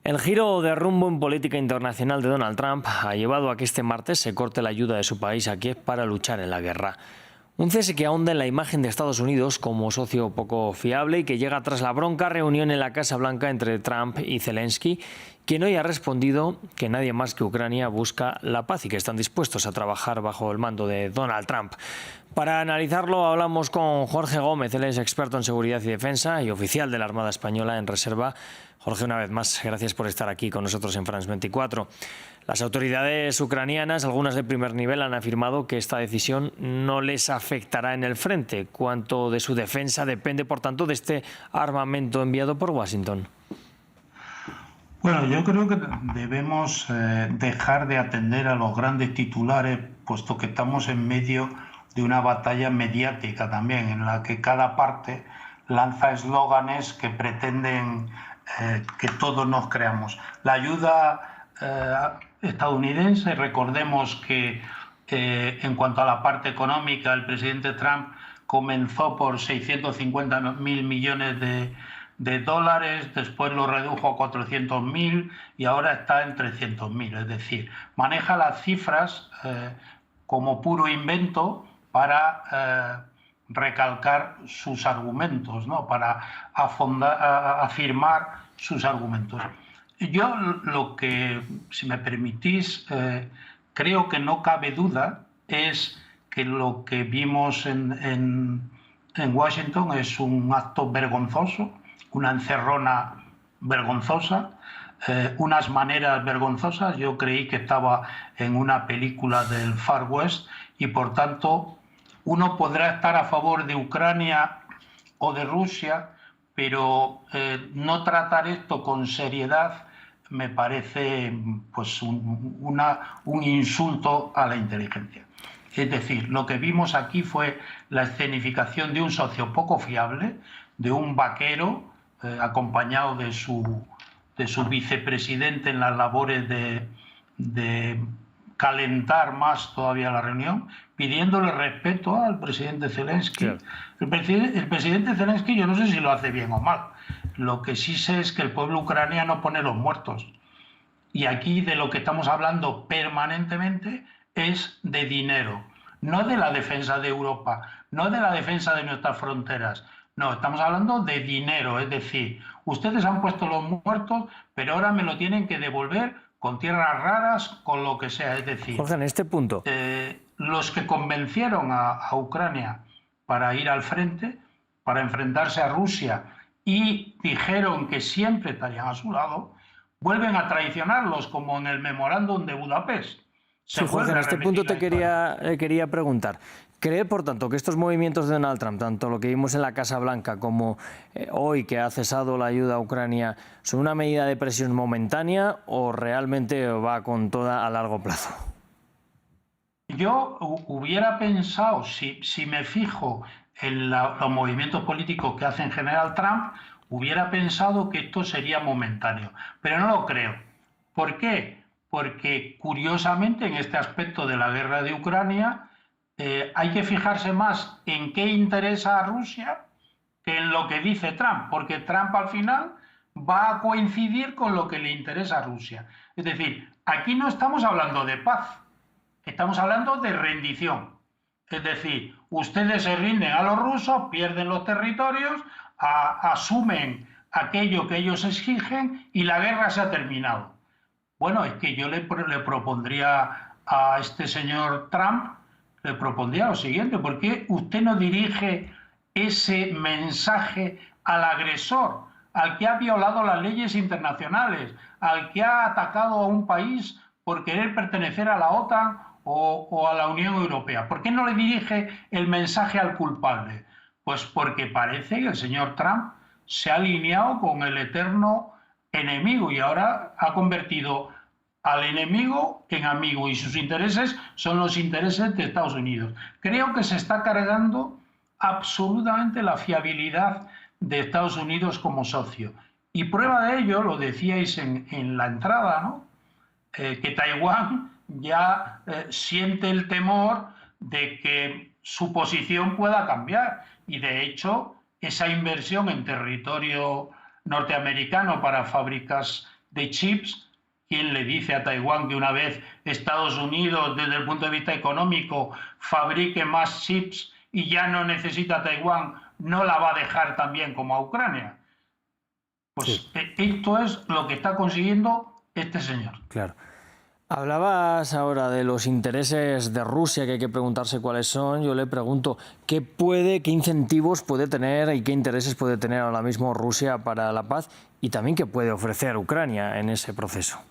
El giro de rumbo en política internacional de Donald Trump ha llevado a que este martes se corte la ayuda de su país a Kiev para luchar en la guerra. Un cese que ahonda en la imagen de Estados Unidos como socio poco fiable y que llega tras la bronca reunión en la Casa Blanca entre Trump y Zelensky, quien hoy ha respondido que nadie más que Ucrania busca la paz y que están dispuestos a trabajar bajo el mando de Donald Trump. Para analizarlo hablamos con Jorge Gómez, él es experto en seguridad y defensa y oficial de la Armada Española en reserva. Jorge, una vez más, gracias por estar aquí con nosotros en France 24. Las autoridades ucranianas, algunas de primer nivel, han afirmado que esta decisión no les afectará en el frente. ¿Cuánto de su defensa depende, por tanto, de este armamento enviado por Washington? Bueno, yo creo que debemos dejar de atender a los grandes titulares, puesto que estamos en medio de una batalla mediática también, en la que cada parte lanza eslóganes que pretenden que todos nos creamos. La ayuda estadounidense, recordemos que en cuanto a la parte económica, el presidente Trump comenzó por 650.000 millones de dólares, después lo redujo a 400.000 y ahora está en 300.000. Es decir, maneja las cifras como puro invento para recalcar sus argumentos, ¿no? Para afirmar sus argumentos. Yo lo que, si me permitís, creo que no cabe duda es que lo que vimos en Washington es un acto vergonzoso, una encerrona vergonzosa, unas maneras vergonzosas. Yo creí que estaba en una película del Far West y, por tanto, uno podrá estar a favor de Ucrania o de Rusia, pero no tratar esto con seriedad me parece pues un insulto a la inteligencia. Es decir, lo que vimos aquí fue la escenificación de un socio poco fiable, de un vaquero acompañado de su vicepresidente en las labores de calentar más todavía la reunión, pidiéndole respeto al presidente Zelensky. Claro. El presidente Zelensky, yo no sé si lo hace bien o mal. Lo que sí sé es que el pueblo ucraniano pone los muertos. Y aquí de lo que estamos hablando permanentemente es de dinero, no de la defensa de Europa, no de la defensa de nuestras fronteras. No, estamos hablando de dinero, es decir, ustedes han puesto los muertos, pero ahora me lo tienen que devolver con tierras raras, con lo que sea. Es decir, Jorge, en este punto, los que convencieron a Ucrania para ir al frente, para enfrentarse a Rusia, y dijeron que siempre estarían a su lado, vuelven a traicionarlos, como en el memorándum de Budapest. Sí, Jorge, en este punto te quería preguntar. ¿Cree, por tanto, que estos movimientos de Donald Trump, tanto lo que vimos en la Casa Blanca como hoy que ha cesado la ayuda a Ucrania, son una medida de presión momentánea o realmente va con toda a largo plazo? Yo hubiera pensado, si me fijo en los movimientos políticos que hace en general Trump, hubiera pensado que esto sería momentáneo, pero no lo creo. ¿Por qué? Porque curiosamente en este aspecto de la guerra de Ucrania hay que fijarse más en qué interesa a Rusia que en lo que dice Trump, porque Trump al final va a coincidir con lo que le interesa a Rusia. Es decir, aquí no estamos hablando de paz, estamos hablando de rendición. Es decir, ustedes se rinden a los rusos, pierden los territorios, asumen aquello que ellos exigen y la guerra se ha terminado. Bueno, es que yo le propondría a este señor Trump, le propondría lo siguiente: ¿por qué usted no dirige ese mensaje al agresor, al que ha violado las leyes internacionales, al que ha atacado a un país por querer pertenecer a la OTAN o a la Unión Europea? ¿Por qué no le dirige el mensaje al culpable? Pues porque parece que el señor Trump se ha alineado con el eterno enemigo y ahora ha convertido al enemigo en amigo, y sus intereses son los intereses de Estados Unidos. Creo que se está cargando absolutamente la fiabilidad de Estados Unidos como socio. Y prueba de ello, lo decíais en la entrada, ¿no? Que Taiwán ya siente el temor de que su posición pueda cambiar. Y de hecho, esa inversión en territorio norteamericano para fábricas de chips. ¿Quién le dice a Taiwán que una vez Estados Unidos, desde el punto de vista económico, fabrique más chips y ya no necesita Taiwán, no la va a dejar también como a Ucrania? Pues esto es lo que está consiguiendo este señor. Claro. Hablabas ahora de los intereses de Rusia, que hay que preguntarse cuáles son. Yo le pregunto, ¿qué incentivos puede tener y qué intereses puede tener ahora mismo Rusia para la paz? Y también qué puede ofrecer Ucrania en ese proceso.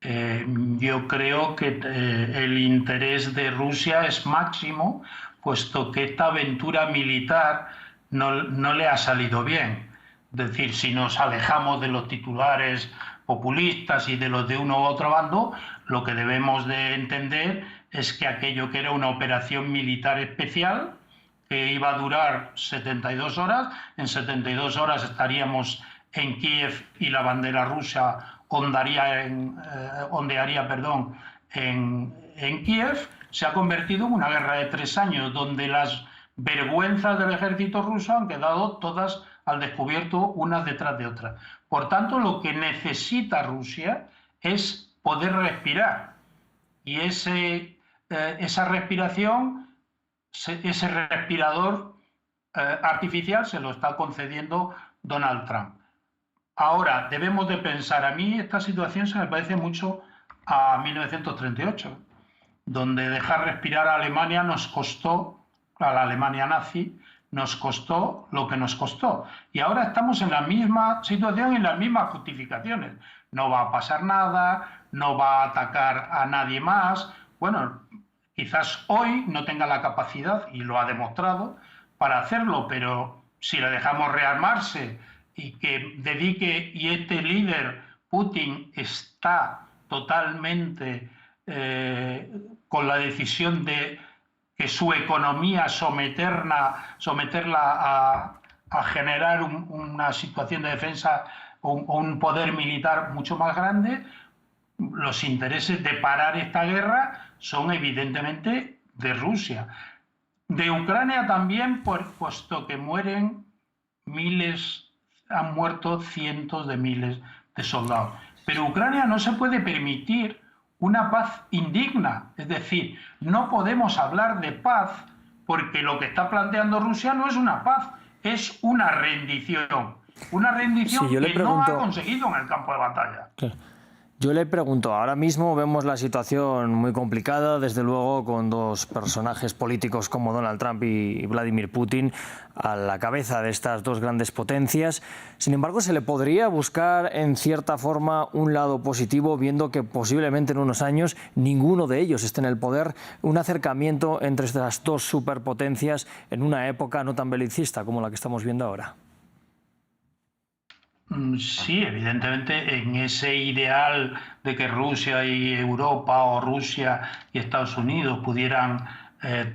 Yo creo que el interés de Rusia es máximo, puesto que esta aventura militar no le ha salido bien. Es decir, si nos alejamos de los titulares populistas y de los de uno u otro bando, lo que debemos de entender es que aquello que era una operación militar especial, que iba a durar 72 horas, en 72 horas estaríamos en Kiev y la bandera rusa ondearía en Kiev, se ha convertido en una guerra de 3 años, donde las vergüenzas del ejército ruso han quedado todas al descubierto unas detrás de otras. Por tanto, lo que necesita Rusia es poder respirar. Y esa respiración, ese respirador artificial se lo está concediendo Donald Trump. Ahora, debemos de pensar, a mí esta situación se me parece mucho a 1938, donde dejar respirar a Alemania nos costó, a la Alemania nazi, nos costó lo que nos costó. Y ahora estamos en la misma situación y en las mismas justificaciones. No va a pasar nada, no va a atacar a nadie más. Bueno, quizás hoy no tenga la capacidad, y lo ha demostrado, para hacerlo, pero si le dejamos rearmarse y que dedique, y este líder, Putin, está totalmente con la decisión de que su economía someterla a generar una situación de defensa o un poder militar mucho más grande, los intereses de parar esta guerra son evidentemente de Rusia. De Ucrania también, puesto que mueren miles, han muerto cientos de miles de soldados. Pero Ucrania no se puede permitir una paz indigna. Es decir, no podemos hablar de paz porque lo que está planteando Rusia no es una paz, es una rendición. Una rendición que no ha conseguido en el campo de batalla. Claro. Yo le pregunto, ahora mismo vemos la situación muy complicada, desde luego con dos personajes políticos como Donald Trump y Vladimir Putin a la cabeza de estas dos grandes potencias. Sin embargo, ¿se le podría buscar en cierta forma un lado positivo, viendo que posiblemente en unos años ninguno de ellos esté en el poder? Un acercamiento entre estas dos superpotencias en una época no tan belicista como la que estamos viendo ahora. Sí, evidentemente en ese ideal de que Rusia y Europa o Rusia y Estados Unidos pudieran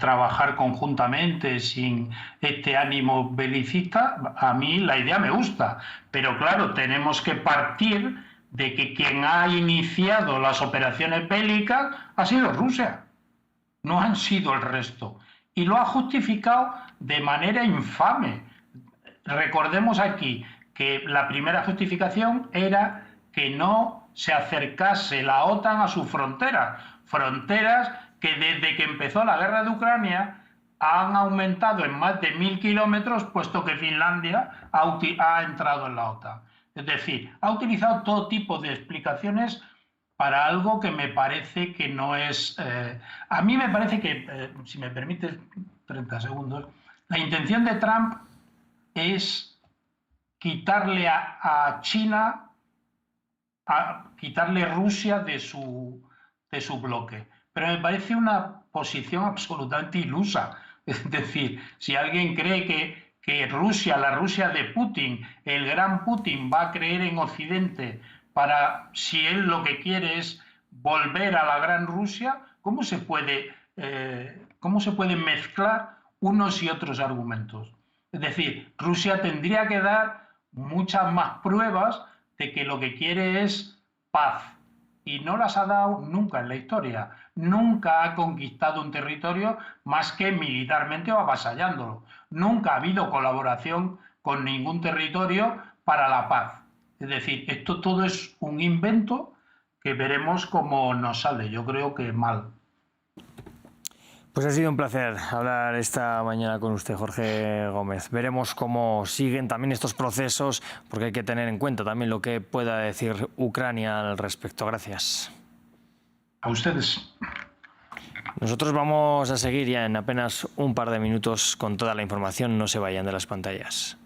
trabajar conjuntamente sin este ánimo belicista, a mí la idea me gusta. Pero claro, tenemos que partir de que quien ha iniciado las operaciones bélicas ha sido Rusia, no han sido el resto. Y lo ha justificado de manera infame. Recordemos aquí que la primera justificación era que no se acercase la OTAN a sus fronteras, fronteras que desde que empezó la guerra de Ucrania han aumentado en más de 1000 kilómetros, puesto que Finlandia ha entrado en la OTAN. Es decir, ha utilizado todo tipo de explicaciones para algo que me parece que no es... a mí me parece que, si me permites 30 segundos, la intención de Trump es quitarle a China, quitarle Rusia de su bloque. Pero me parece una posición absolutamente ilusa. Es decir, si alguien cree que Rusia, la Rusia de Putin, el gran Putin, va a creer en Occidente si él lo que quiere es volver a la gran Rusia, ¿cómo se pueden mezclar unos y otros argumentos? Es decir, Rusia tendría que dar muchas más pruebas de que lo que quiere es paz. Y no las ha dado nunca en la historia. Nunca ha conquistado un territorio más que militarmente o avasallándolo. Nunca ha habido colaboración con ningún territorio para la paz. Es decir, esto todo es un invento que veremos cómo nos sale. Yo creo que mal. Pues ha sido un placer hablar esta mañana con usted, Jorge Gómez. Veremos cómo siguen también estos procesos, porque hay que tener en cuenta también lo que pueda decir Ucrania al respecto. Gracias. A ustedes. Nosotros vamos a seguir ya en apenas un par de minutos con toda la información. No se vayan de las pantallas.